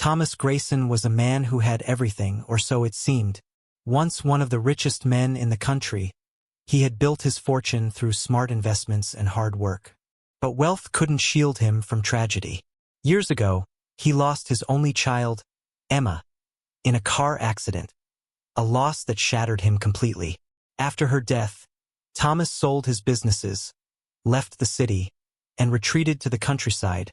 Thomas Grayson was a man who had everything, or so it seemed. Once one of the richest men in the country, he had built his fortune through smart investments and hard work. But wealth couldn't shield him from tragedy. Years ago, he lost his only child, Emma, in a car accident, a loss that shattered him completely. After her death, Thomas sold his businesses, left the city, and retreated to the countryside,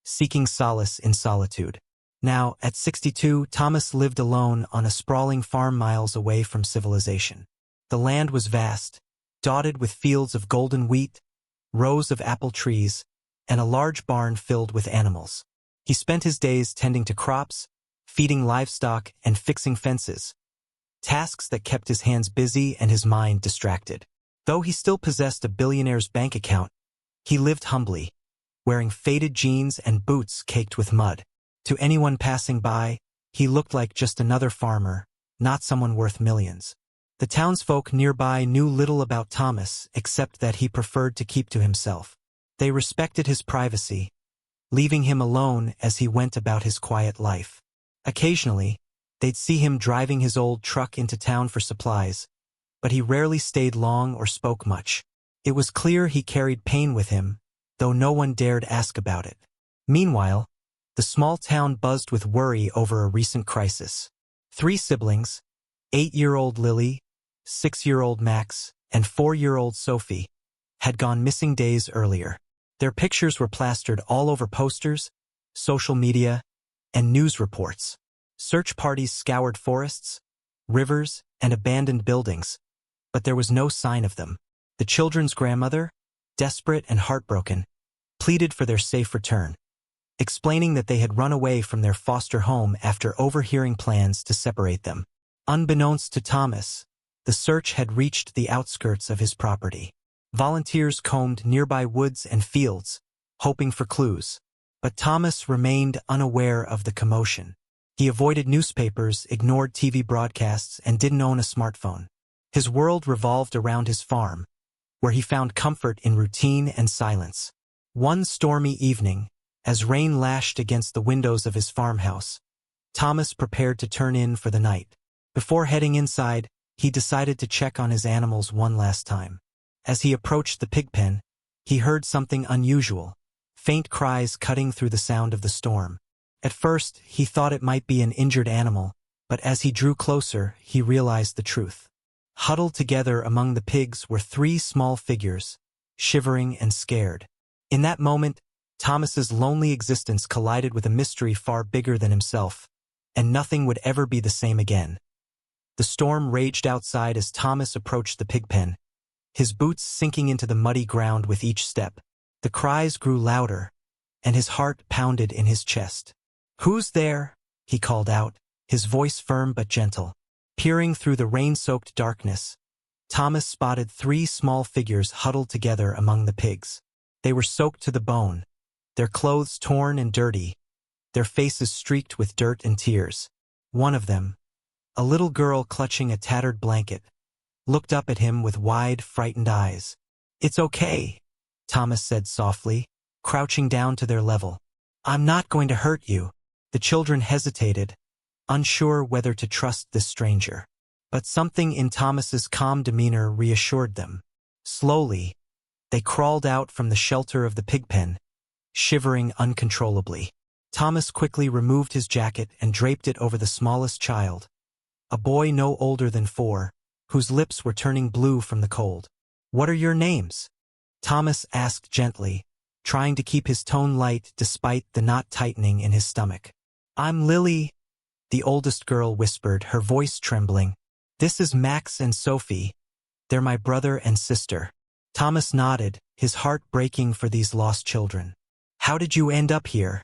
seeking solace in solitude. Now, at 62, Thomas lived alone on a sprawling farm miles away from civilization. The land was vast, dotted with fields of golden wheat, rows of apple trees, and a large barn filled with animals. He spent his days tending to crops, feeding livestock, and fixing fences, tasks that kept his hands busy and his mind distracted. Though he still possessed a billionaire's bank account, he lived humbly, wearing faded jeans and boots caked with mud. To anyone passing by, he looked like just another farmer, not someone worth millions. The townsfolk nearby knew little about Thomas except that he preferred to keep to himself. They respected his privacy, leaving him alone as he went about his quiet life. Occasionally, they'd see him driving his old truck into town for supplies, but he rarely stayed long or spoke much. It was clear he carried pain with him, though no one dared ask about it. Meanwhile, the small town buzzed with worry over a recent crisis. 3 siblings, 8-year-old Lily, 6-year-old Max, and 4-year-old Sophie, had gone missing days earlier. Their pictures were plastered all over posters, social media, and news reports. Search parties scoured forests, rivers, and abandoned buildings, but there was no sign of them. The children's grandmother, desperate and heartbroken, pleaded for their safe return, explaining that they had run away from their foster home after overhearing plans to separate them. Unbeknownst to Thomas, the search had reached the outskirts of his property. Volunteers combed nearby woods and fields, hoping for clues. But Thomas remained unaware of the commotion. He avoided newspapers, ignored TV broadcasts, and didn't own a smartphone. His world revolved around his farm, where he found comfort in routine and silence. One stormy evening, as rain lashed against the windows of his farmhouse, Thomas prepared to turn in for the night. Before heading inside, he decided to check on his animals one last time. As he approached the pig pen, he heard something unusual, faint cries cutting through the sound of the storm. At first, he thought it might be an injured animal, but as he drew closer, he realized the truth. Huddled together among the pigs were 3 small figures, shivering and scared. In that moment, Thomas's lonely existence collided with a mystery far bigger than himself, and nothing would ever be the same again. The storm raged outside as Thomas approached the pig pen, his boots sinking into the muddy ground with each step. The cries grew louder, and his heart pounded in his chest. "Who's there?" he called out, his voice firm but gentle. Peering through the rain-soaked darkness, Thomas spotted 3 small figures huddled together among the pigs. They were soaked to the bone, their clothes torn and dirty, their faces streaked with dirt and tears. One of them, a little girl clutching a tattered blanket, looked up at him with wide, frightened eyes. "It's okay," Thomas said softly, crouching down to their level. "I'm not going to hurt you." The children hesitated, unsure whether to trust this stranger. But something in Thomas's calm demeanor reassured them. Slowly, they crawled out from the shelter of the pig pen, shivering uncontrollably. Thomas quickly removed his jacket and draped it over the smallest child, a boy no older than 4, whose lips were turning blue from the cold. "What are your names?" Thomas asked gently, trying to keep his tone light despite the knot tightening in his stomach. "I'm Lily," the oldest girl whispered, her voice trembling. "This is Max and Sophie. They're my brother and sister." Thomas nodded, his heart breaking for these lost children. "How did you end up here?"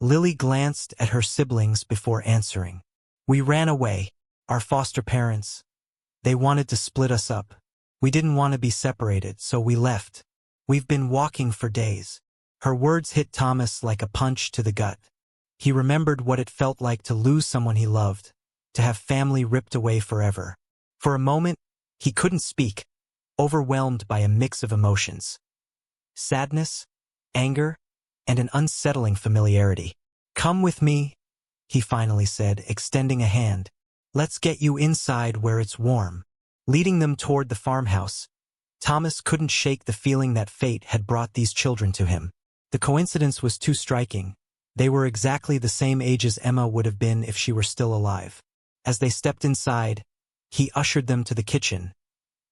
Lily glanced at her siblings before answering. "We ran away. Our foster parents. They wanted to split us up. We didn't want to be separated, so we left. We've been walking for days." Her words hit Thomas like a punch to the gut. He remembered what it felt like to lose someone he loved, to have family ripped away forever. For a moment, he couldn't speak, overwhelmed by a mix of emotions. Sadness, anger, and an unsettling familiarity. "Come with me," he finally said, extending a hand. "Let's get you inside where it's warm." Leading them toward the farmhouse, Thomas couldn't shake the feeling that fate had brought these children to him. The coincidence was too striking. They were exactly the same age as Emma would have been if she were still alive. As they stepped inside, he ushered them to the kitchen,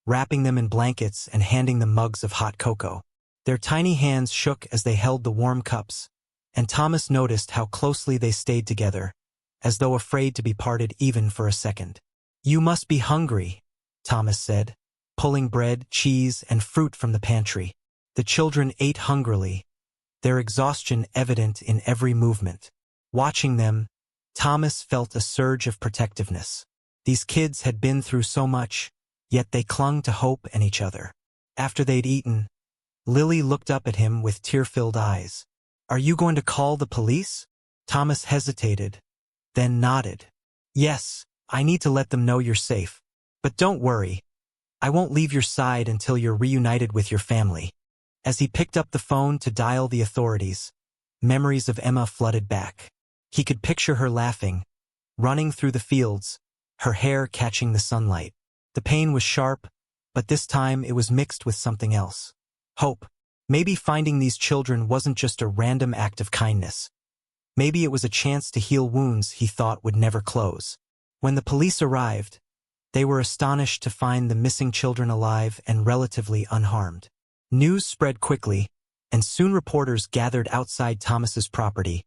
wrapping them in blankets and handing them mugs of hot cocoa. Their tiny hands shook as they held the warm cups, and Thomas noticed how closely they stayed together, as though afraid to be parted even for a second. "You must be hungry," Thomas said, pulling bread, cheese, and fruit from the pantry. The children ate hungrily, their exhaustion evident in every movement. Watching them, Thomas felt a surge of protectiveness. These kids had been through so much, yet they clung to hope and each other. After they'd eaten, Lily looked up at him with tear-filled eyes. "Are you going to call the police?" Thomas hesitated, then nodded. "Yes, I need to let them know you're safe. But don't worry, I won't leave your side until you're reunited with your family." As he picked up the phone to dial the authorities, memories of Emma flooded back. He could picture her laughing, running through the fields, her hair catching the sunlight. The pain was sharp, but this time it was mixed with something else. Hope. Maybe finding these children wasn't just a random act of kindness. Maybe it was a chance to heal wounds he thought would never close. When the police arrived, they were astonished to find the missing children alive and relatively unharmed. News spread quickly, and soon reporters gathered outside Thomas's property,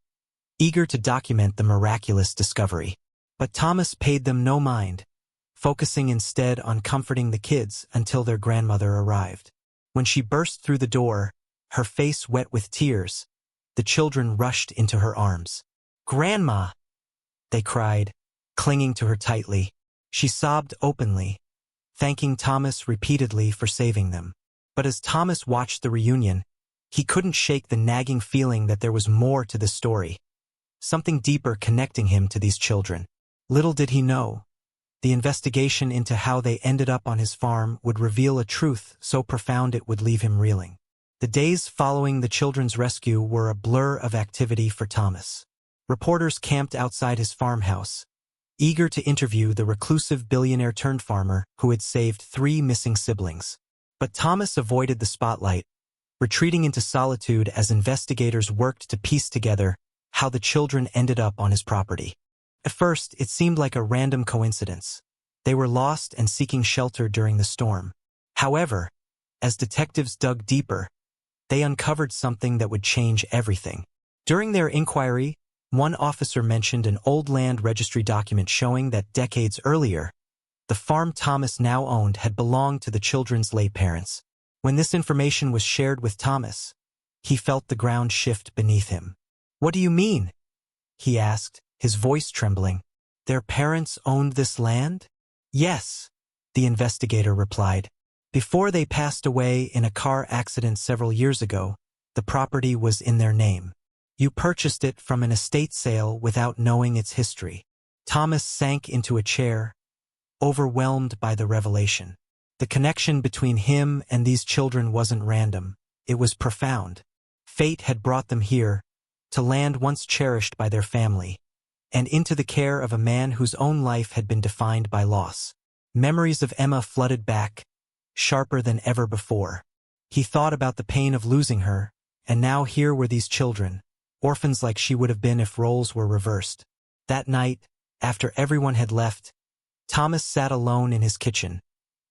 eager to document the miraculous discovery. But Thomas paid them no mind, focusing instead on comforting the kids until their grandmother arrived. When she burst through the door, her face wet with tears, the children rushed into her arms. "Grandma!" they cried, clinging to her tightly. She sobbed openly, thanking Thomas repeatedly for saving them. But as Thomas watched the reunion, he couldn't shake the nagging feeling that there was more to the story, something deeper connecting him to these children. Little did he know, the investigation into how they ended up on his farm would reveal a truth so profound it would leave him reeling. The days following the children's rescue were a blur of activity for Thomas. Reporters camped outside his farmhouse, eager to interview the reclusive billionaire-turned-farmer who had saved 3 missing siblings. But Thomas avoided the spotlight, retreating into solitude as investigators worked to piece together how the children ended up on his property. At first, it seemed like a random coincidence. They were lost and seeking shelter during the storm. However, as detectives dug deeper, they uncovered something that would change everything. During their inquiry, one officer mentioned an old land registry document showing that decades earlier, the farm Thomas now owned had belonged to the children's late parents. When this information was shared with Thomas, he felt the ground shift beneath him. "What do you mean?" he asked, his voice trembling. "Their parents owned this land?" "Yes," the investigator replied. "Before they passed away in a car accident several years ago, the property was in their name. You purchased it from an estate sale without knowing its history." Thomas sank into a chair, overwhelmed by the revelation. The connection between him and these children wasn't random, it was profound. Fate had brought them here, to land once cherished by their family, and into the care of a man whose own life had been defined by loss. Memories of Emma flooded back, sharper than ever before. He thought about the pain of losing her, and now here were these children, orphans like she would have been if roles were reversed. That night, after everyone had left, Thomas sat alone in his kitchen,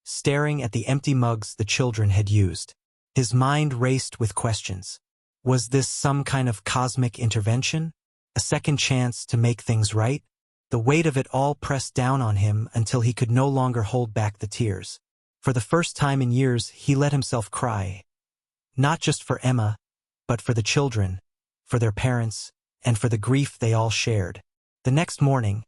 staring at the empty mugs the children had used. His mind raced with questions. Was this some kind of cosmic intervention? A second chance to make things right? The weight of it all pressed down on him until he could no longer hold back the tears. For the first time in years, he let himself cry. Not just for Emma, but for the children, for their parents, and for the grief they all shared. The next morning,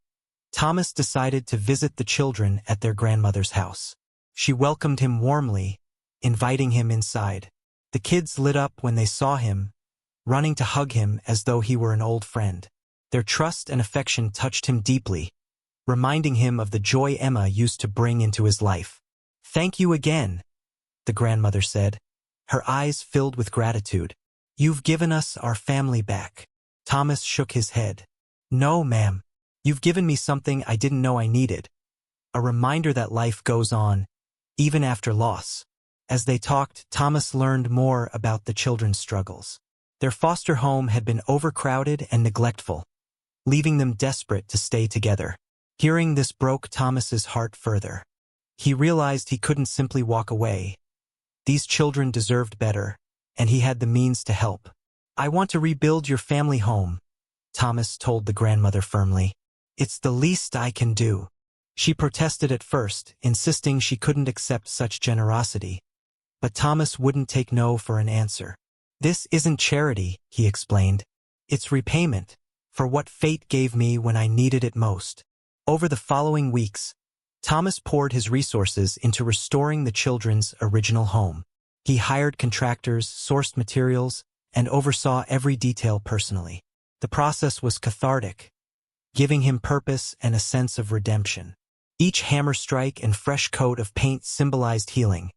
Thomas decided to visit the children at their grandmother's house. She welcomed him warmly, inviting him inside. The kids lit up when they saw him, running to hug him as though he were an old friend. Their trust and affection touched him deeply, reminding him of the joy Emma used to bring into his life. "Thank you again," the grandmother said, her eyes filled with gratitude. "You've given us our family back." Thomas shook his head. No, ma'am. You've given me something I didn't know I needed. A reminder that life goes on, even after loss. As they talked, Thomas learned more about the children's struggles. Their foster home had been overcrowded and neglectful, leaving them desperate to stay together. Hearing this broke Thomas's heart further. He realized he couldn't simply walk away. These children deserved better, and he had the means to help. I want to rebuild your family home, Thomas told the grandmother firmly. It's the least I can do. She protested at first, insisting she couldn't accept such generosity. But Thomas wouldn't take no for an answer. This isn't charity, he explained. It's repayment for what fate gave me when I needed it most. Over the following weeks, Thomas poured his resources into restoring the children's original home. He hired contractors, sourced materials, and oversaw every detail personally. The process was cathartic, giving him purpose and a sense of redemption. Each hammer strike and fresh coat of paint symbolized healing,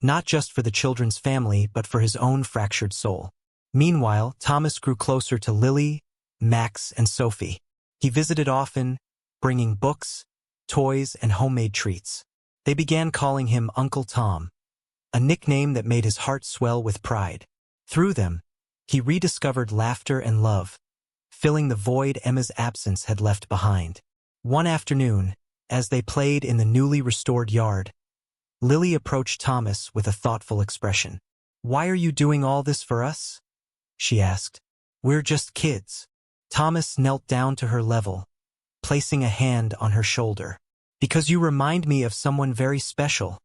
not just for the children's family but for his own fractured soul. Meanwhile, Thomas grew closer to Lily, Max, and Sophie. He visited often, bringing books, toys, and homemade treats. They began calling him Uncle Tom, a nickname that made his heart swell with pride. Through them, he rediscovered laughter and love, filling the void Emma's absence had left behind. One afternoon, as they played in the newly restored yard, Lily approached Thomas with a thoughtful expression. "Why are you doing all this for us?" she asked. "We're just kids." Thomas knelt down to her level, placing a hand on her shoulder. "Because you remind me of someone very special,"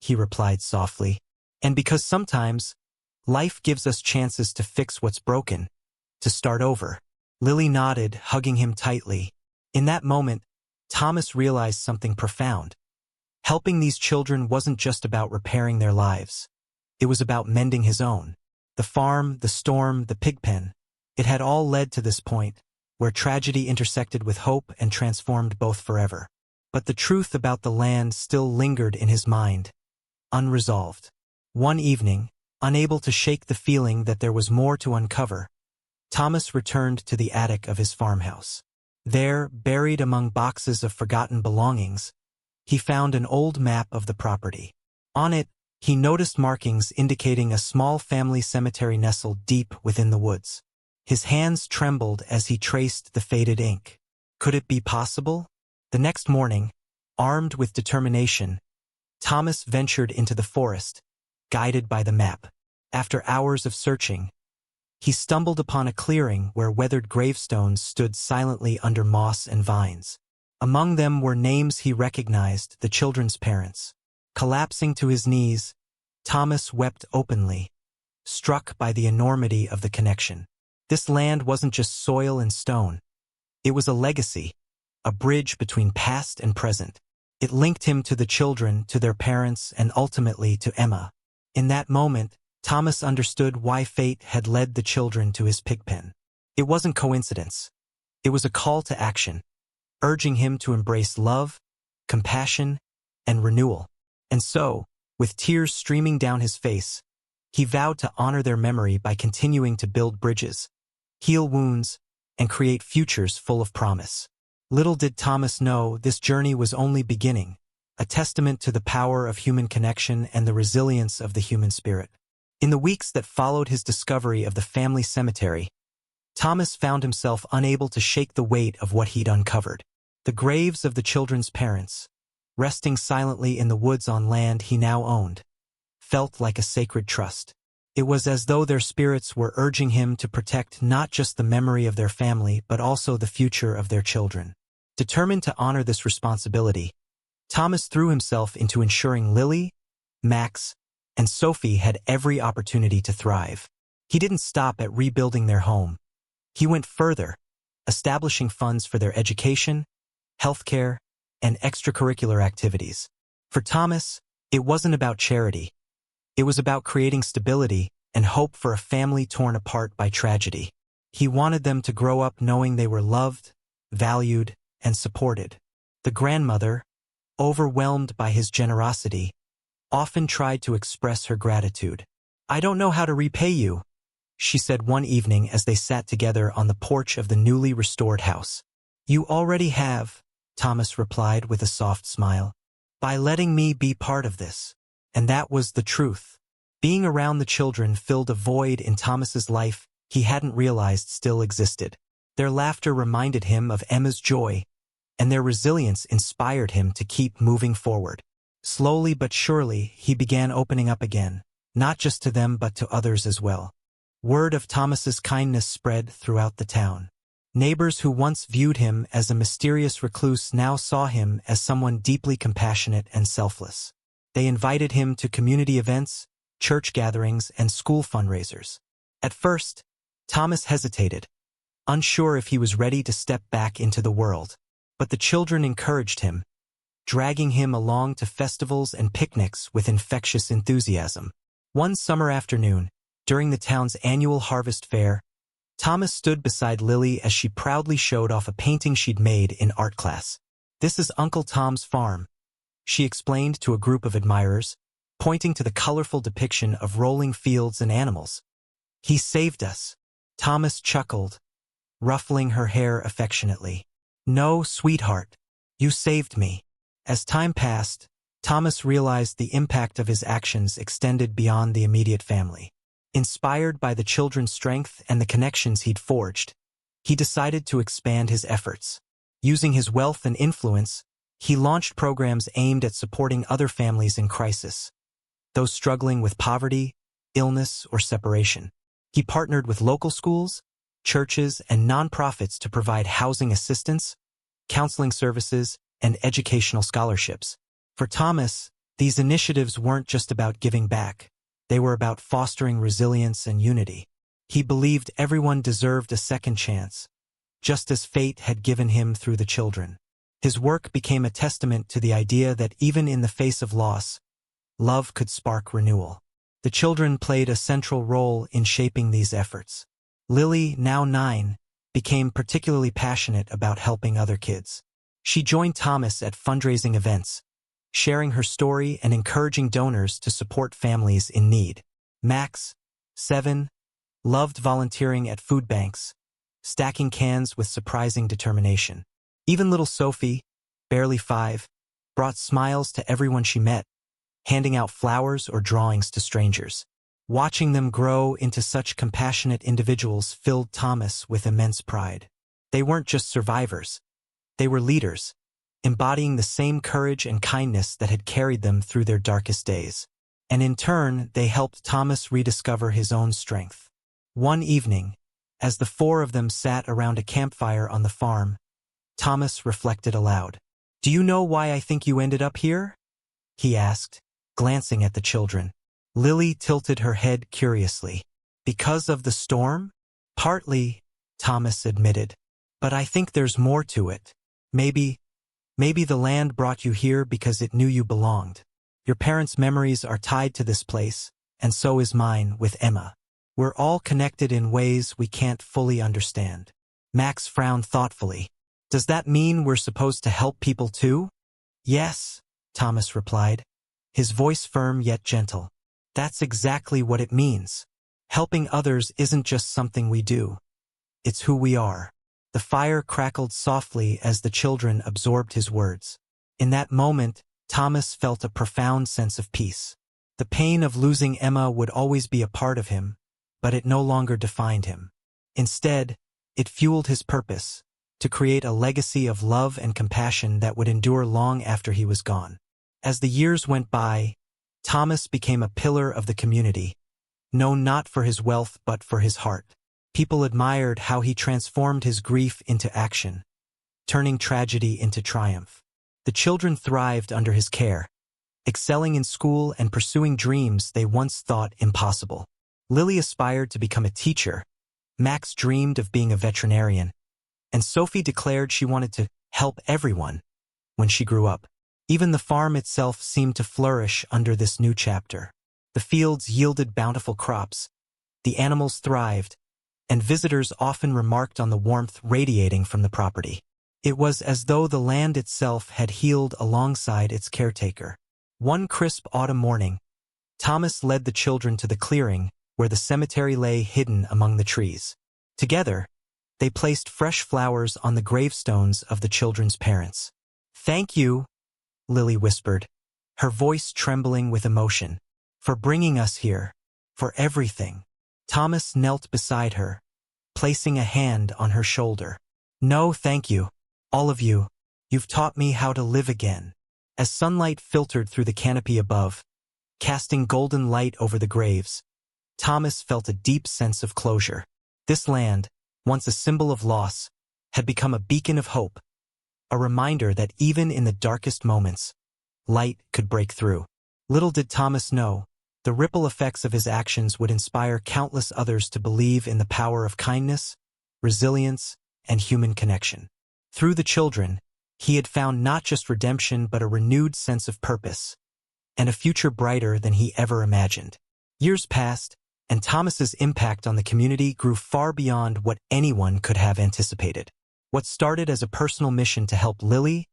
he replied softly. "And because sometimes, life gives us chances to fix what's broken, to start over." Lily nodded, hugging him tightly. In that moment, Thomas realized something profound. Helping these children wasn't just about repairing their lives. It was about mending his own. The farm, the storm, the pigpen. It had all led to this point, where tragedy intersected with hope and transformed both forever. But the truth about the land still lingered in his mind, unresolved. One evening, unable to shake the feeling that there was more to uncover, Thomas returned to the attic of his farmhouse. There, buried among boxes of forgotten belongings, he found an old map of the property. On it, he noticed markings indicating a small family cemetery nestled deep within the woods. His hands trembled as he traced the faded ink. Could it be possible? The next morning, armed with determination, Thomas ventured into the forest, guided by the map. After hours of searching, he stumbled upon a clearing where weathered gravestones stood silently under moss and vines. Among them were names he recognized, the children's parents. Collapsing to his knees, Thomas wept openly, struck by the enormity of the connection. This land wasn't just soil and stone. It was a legacy, a bridge between past and present. It linked him to the children, to their parents, and ultimately to Emma. In that moment, Thomas understood why fate had led the children to his pigpen. It wasn't coincidence. It was a call to action, urging him to embrace love, compassion, and renewal. And so, with tears streaming down his face, he vowed to honor their memory by continuing to build bridges, heal wounds, and create futures full of promise. Little did Thomas know this journey was only beginning, a testament to the power of human connection and the resilience of the human spirit. In the weeks that followed his discovery of the family cemetery, Thomas found himself unable to shake the weight of what he'd uncovered. The graves of the children's parents, resting silently in the woods on land he now owned, felt like a sacred trust. It was as though their spirits were urging him to protect not just the memory of their family but also the future of their children. Determined to honor this responsibility, Thomas threw himself into ensuring Lily, Max, and Sophie had every opportunity to thrive. He didn't stop at rebuilding their home. He went further, establishing funds for their education, healthcare, and extracurricular activities. For Thomas, it wasn't about charity. It was about creating stability and hope for a family torn apart by tragedy. He wanted them to grow up knowing they were loved, valued, and supported. The grandmother, overwhelmed by his generosity, often tried to express her gratitude. "I don't know how to repay you," she said one evening as they sat together on the porch of the newly restored house. You already have, Thomas replied with a soft smile, by letting me be part of this. And that was the truth. Being around the children filled a void in Thomas's life he hadn't realized still existed. Their laughter reminded him of Emma's joy, and their resilience inspired him to keep moving forward. Slowly but surely, he began opening up again, not just to them but to others as well. Word of Thomas's kindness spread throughout the town. Neighbors who once viewed him as a mysterious recluse now saw him as someone deeply compassionate and selfless. They invited him to community events, church gatherings, and school fundraisers. At first, Thomas hesitated, unsure if he was ready to step back into the world. But the children encouraged him, dragging him along to festivals and picnics with infectious enthusiasm. One summer afternoon, during the town's annual harvest fair, Thomas stood beside Lily as she proudly showed off a painting she'd made in art class. This is Uncle Tom's farm, she explained to a group of admirers, pointing to the colorful depiction of rolling fields and animals. He saved us. Thomas chuckled, ruffling her hair affectionately. No, sweetheart, you saved me. As time passed, Thomas realized the impact of his actions extended beyond the immediate family. Inspired by the children's strength and the connections he'd forged, he decided to expand his efforts. Using his wealth and influence, he launched programs aimed at supporting other families in crisis, those struggling with poverty, illness, or separation. He partnered with local schools, churches, and nonprofits to provide housing assistance, counseling services, and educational scholarships. For Thomas, these initiatives weren't just about giving back. They were about fostering resilience and unity. He believed everyone deserved a second chance, just as fate had given him through the children. His work became a testament to the idea that even in the face of loss, love could spark renewal. The children played a central role in shaping these efforts. Lily, now 9, became particularly passionate about helping other kids. She joined Thomas at fundraising events, sharing her story and encouraging donors to support families in need. Max, 7, loved volunteering at food banks, stacking cans with surprising determination. Even little Sophie, barely 5, brought smiles to everyone she met, handing out flowers or drawings to strangers. Watching them grow into such compassionate individuals filled Thomas with immense pride. They weren't just survivors. They were leaders, embodying the same courage and kindness that had carried them through their darkest days. And in turn, they helped Thomas rediscover his own strength. One evening, as the 4 of them sat around a campfire on the farm, Thomas reflected aloud. "Do you know why I think you ended up here?" he asked, glancing at the children. Lily tilted her head curiously. "Because of the storm?" "Partly," Thomas admitted. "But I think there's more to it. Maybe the land brought you here because it knew you belonged. Your parents' memories are tied to this place, and so is mine with Emma. We're all connected in ways we can't fully understand." Max frowned thoughtfully. "Does that mean we're supposed to help people too?" "Yes," Thomas replied, his voice firm yet gentle. "That's exactly what it means. Helping others isn't just something we do. It's who we are." The fire crackled softly as the children absorbed his words. In that moment, Thomas felt a profound sense of peace. The pain of losing Emma would always be a part of him, but it no longer defined him. Instead, it fueled his purpose, to create a legacy of love and compassion that would endure long after he was gone. As the years went by, Thomas became a pillar of the community, known not for his wealth but for his heart. People admired how he transformed his grief into action, turning tragedy into triumph. The children thrived under his care, excelling in school and pursuing dreams they once thought impossible. Lily aspired to become a teacher, Max dreamed of being a veterinarian, and Sophie declared she wanted to help everyone when she grew up. Even the farm itself seemed to flourish under this new chapter. The fields yielded bountiful crops, the animals thrived, and visitors often remarked on the warmth radiating from the property. It was as though the land itself had healed alongside its caretaker. One crisp autumn morning, Thomas led the children to the clearing where the cemetery lay hidden among the trees. Together, they placed fresh flowers on the gravestones of the children's parents. "Thank you," Lily whispered, her voice trembling with emotion, "for bringing us here, for everything." Thomas knelt beside her, placing a hand on her shoulder. "No, thank you, all of you. You've taught me how to live again." As sunlight filtered through the canopy above, casting golden light over the graves, Thomas felt a deep sense of closure. This land, once a symbol of loss, had become a beacon of hope, a reminder that even in the darkest moments, light could break through. Little did Thomas know, the ripple effects of his actions would inspire countless others to believe in the power of kindness, resilience, and human connection. Through the children, he had found not just redemption but a renewed sense of purpose, and a future brighter than he ever imagined. Years passed, and Thomas's impact on the community grew far beyond what anyone could have anticipated. What started as a personal mission to help Lily,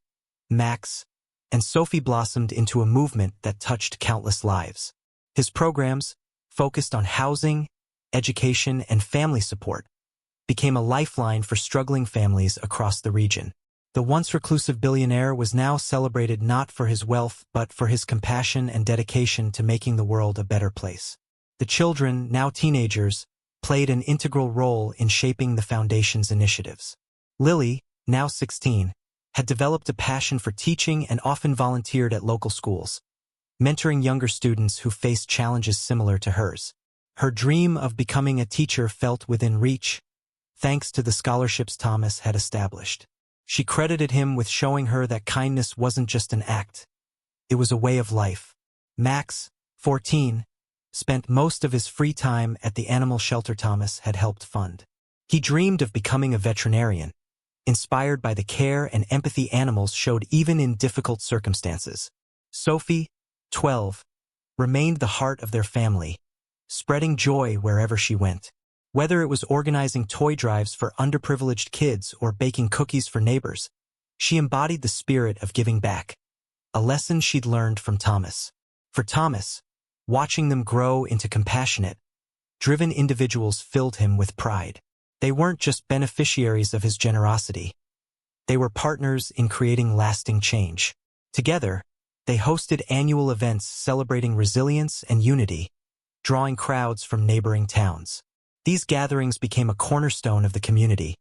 Max, and Sophie blossomed into a movement that touched countless lives. His programs, focused on housing, education, and family support, became a lifeline for struggling families across the region. The once reclusive billionaire was now celebrated not for his wealth but for his compassion and dedication to making the world a better place. The children, now teenagers, played an integral role in shaping the foundation's initiatives. Lily, now 16, had developed a passion for teaching and often volunteered at local schools, mentoring younger students who faced challenges similar to hers. Her dream of becoming a teacher felt within reach, thanks to the scholarships Thomas had established. She credited him with showing her that kindness wasn't just an act, it was a way of life. Max, 14, spent most of his free time at the animal shelter Thomas had helped fund. He dreamed of becoming a veterinarian, inspired by the care and empathy animals showed even in difficult circumstances. Sophie, 12, remained the heart of their family, spreading joy wherever she went. Whether it was organizing toy drives for underprivileged kids or baking cookies for neighbors, she embodied the spirit of giving back, a lesson she'd learned from Thomas. For Thomas, watching them grow into compassionate, driven individuals filled him with pride. They weren't just beneficiaries of his generosity. They were partners in creating lasting change. Together, they hosted annual events celebrating resilience and unity, drawing crowds from neighboring towns. These gatherings became a cornerstone of the community,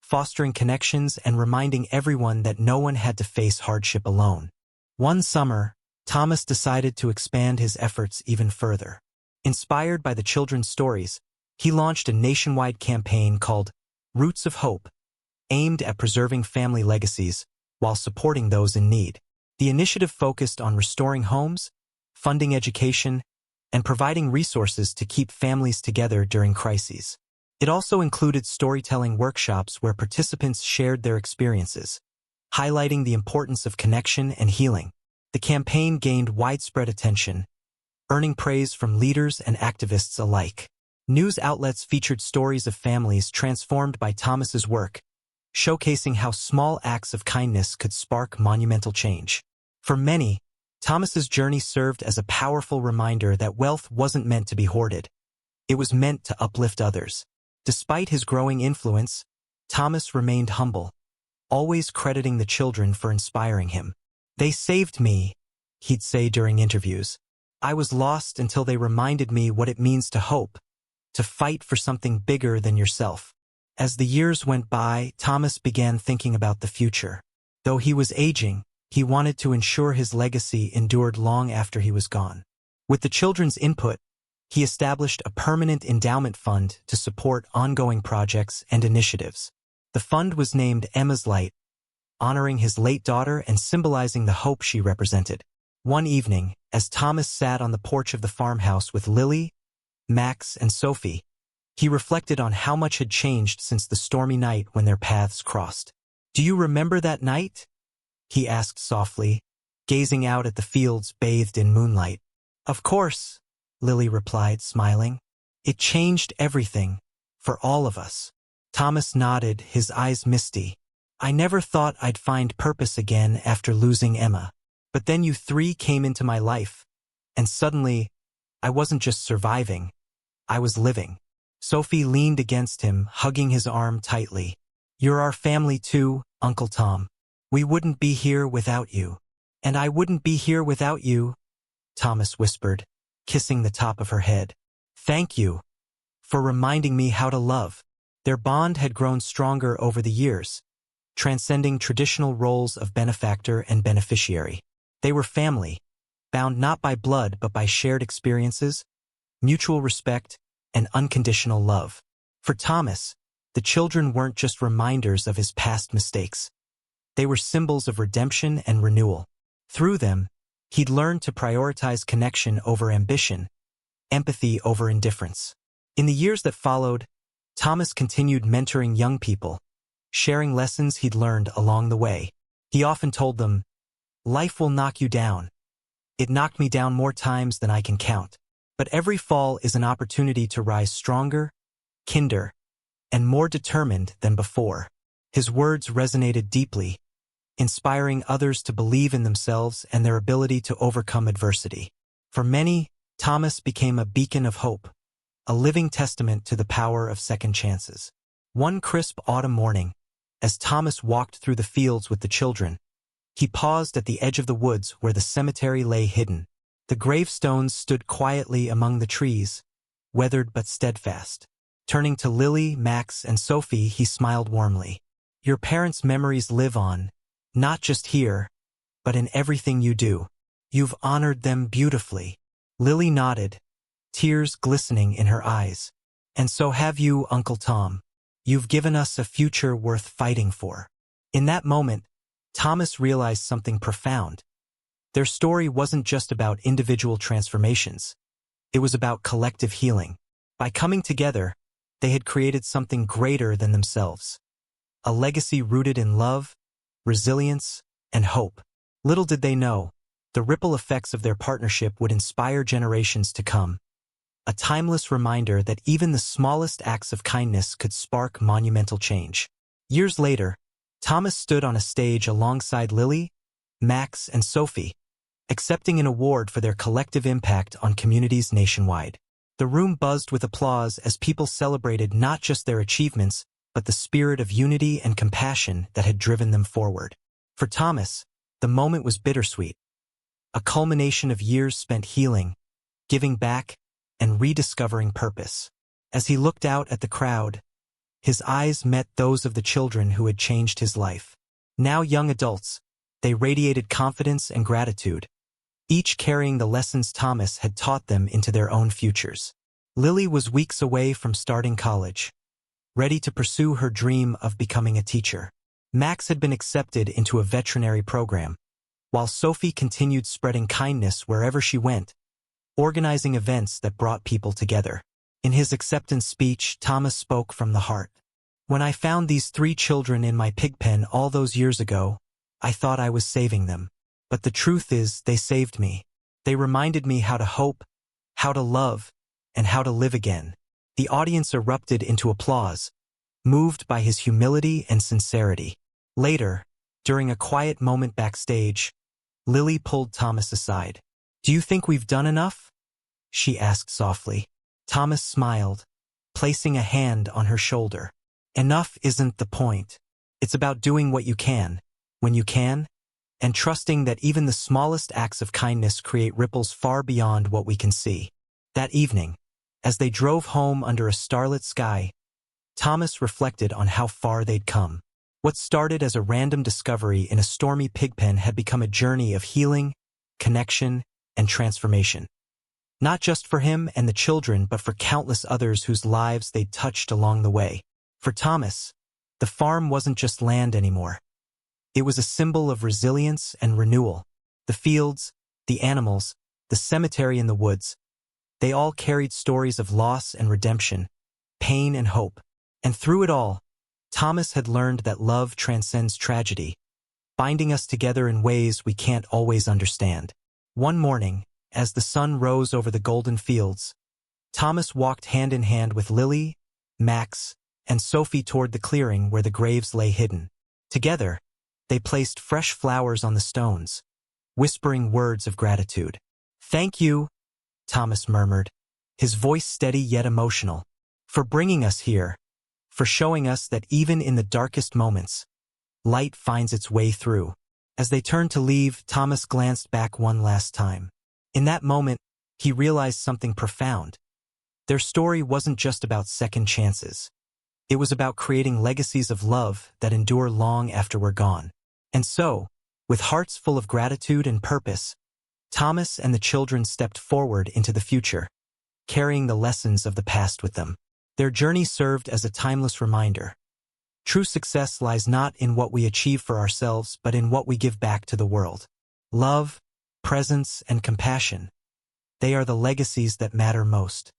fostering connections and reminding everyone that no one had to face hardship alone. One summer, Thomas decided to expand his efforts even further. Inspired by the children's stories, he launched a nationwide campaign called Roots of Hope, aimed at preserving family legacies while supporting those in need. The initiative focused on restoring homes, funding education, and providing resources to keep families together during crises. It also included storytelling workshops where participants shared their experiences, highlighting the importance of connection and healing. The campaign gained widespread attention, earning praise from leaders and activists alike. News outlets featured stories of families transformed by Thomas's work, showcasing how small acts of kindness could spark monumental change. For many, Thomas's journey served as a powerful reminder that wealth wasn't meant to be hoarded. It was meant to uplift others. Despite his growing influence, Thomas remained humble, always crediting the children for inspiring him. "They saved me," he'd say during interviews. "I was lost until they reminded me what it means to hope, to fight for something bigger than yourself." As the years went by, Thomas began thinking about the future. Though he was aging, he wanted to ensure his legacy endured long after he was gone. With the children's input, he established a permanent endowment fund to support ongoing projects and initiatives. The fund was named Emma's Light, honoring his late daughter and symbolizing the hope she represented. One evening, as Thomas sat on the porch of the farmhouse with Lily, Max, and Sophie, he reflected on how much had changed since the stormy night when their paths crossed. "Do you remember that night?" he asked softly, gazing out at the fields bathed in moonlight. "Of course," Lily replied, smiling. "It changed everything, for all of us." Thomas nodded, his eyes misty. "I never thought I'd find purpose again after losing Emma. But then you three came into my life, and suddenly, I wasn't just surviving, I was living. Sophie leaned against him, hugging his arm tightly. You're our family too, Uncle Tom. We wouldn't be here without you. And I wouldn't be here without you, Thomas whispered, kissing the top of her head. Thank you for reminding me how to love. Their bond had grown stronger over the years, transcending traditional roles of benefactor and beneficiary. They were family, bound not by blood but by shared experiences, mutual respect, and unconditional love. For Thomas, the children weren't just reminders of his past mistakes. They were symbols of redemption and renewal. Through them, he'd learned to prioritize connection over ambition, empathy over indifference. In the years that followed, Thomas continued mentoring young people, sharing lessons he'd learned along the way. He often told them, "Life will knock you down. It knocked me down more times than I can count. But every fall is an opportunity to rise stronger, kinder, and more determined than before." His words resonated deeply, inspiring others to believe in themselves and their ability to overcome adversity. For many, Thomas became a beacon of hope, a living testament to the power of second chances. One crisp autumn morning, as Thomas walked through the fields with the children, he paused at the edge of the woods where the cemetery lay hidden. The gravestones stood quietly among the trees, weathered but steadfast. Turning to Lily, Max, and Sophie, he smiled warmly. Your parents' memories live on, not just here, but in everything you do. You've honored them beautifully. Lily nodded, tears glistening in her eyes. And so have you, Uncle Tom. You've given us a future worth fighting for. In that moment, Thomas realized something profound. Their story wasn't just about individual transformations. It was about collective healing. By coming together, they had created something greater than themselves. A legacy rooted in love, resilience, and hope. Little did they know, the ripple effects of their partnership would inspire generations to come. A timeless reminder that even the smallest acts of kindness could spark monumental change. Years later, Thomas stood on a stage alongside Lily, Max, and Sophie, accepting an award for their collective impact on communities nationwide. The room buzzed with applause as people celebrated not just their achievements, but the spirit of unity and compassion that had driven them forward. For Thomas, the moment was bittersweet, a culmination of years spent healing, giving back, and rediscovering purpose. As he looked out at the crowd, his eyes met those of the children who had changed his life. Now young adults, they radiated confidence and gratitude, each carrying the lessons Thomas had taught them into their own futures. Lily was weeks away from starting college, ready to pursue her dream of becoming a teacher. Max had been accepted into a veterinary program, while Sophie continued spreading kindness wherever she went, organizing events that brought people together. In his acceptance speech, Thomas spoke from the heart. When I found these 3 children in my pig pen all those years ago, I thought I was saving them. But the truth is, they saved me. They reminded me how to hope, how to love, and how to live again. The audience erupted into applause, moved by his humility and sincerity. Later, during a quiet moment backstage, Lily pulled Thomas aside. Do you think we've done enough? She asked softly. Thomas smiled, placing a hand on her shoulder. Enough isn't the point. It's about doing what you can, when you can, and trusting that even the smallest acts of kindness create ripples far beyond what we can see. That evening, as they drove home under a starlit sky, Thomas reflected on how far they'd come. What started as a random discovery in a stormy pig pen had become a journey of healing, connection, and transformation. Not just for him and the children, but for countless others whose lives they'd touched along the way. For Thomas, the farm wasn't just land anymore. It was a symbol of resilience and renewal. The fields, the animals, the cemetery and the woods, they all carried stories of loss and redemption, pain and hope. And through it all, Thomas had learned that love transcends tragedy, binding us together in ways we can't always understand. One morning, as the sun rose over the golden fields, Thomas walked hand in hand with Lily, Max, and Sophie toward the clearing where the graves lay hidden. Together, they placed fresh flowers on the stones, whispering words of gratitude. Thank you, Thomas murmured, his voice steady yet emotional, for bringing us here, for showing us that even in the darkest moments, light finds its way through. As they turned to leave, Thomas glanced back one last time. In that moment, he realized something profound. Their story wasn't just about second chances. It was about creating legacies of love that endure long after we're gone. And so, with hearts full of gratitude and purpose, Thomas and the children stepped forward into the future, carrying the lessons of the past with them. Their journey served as a timeless reminder. True success lies not in what we achieve for ourselves, but in what we give back to the world. Love, presence, and compassion. They are the legacies that matter most.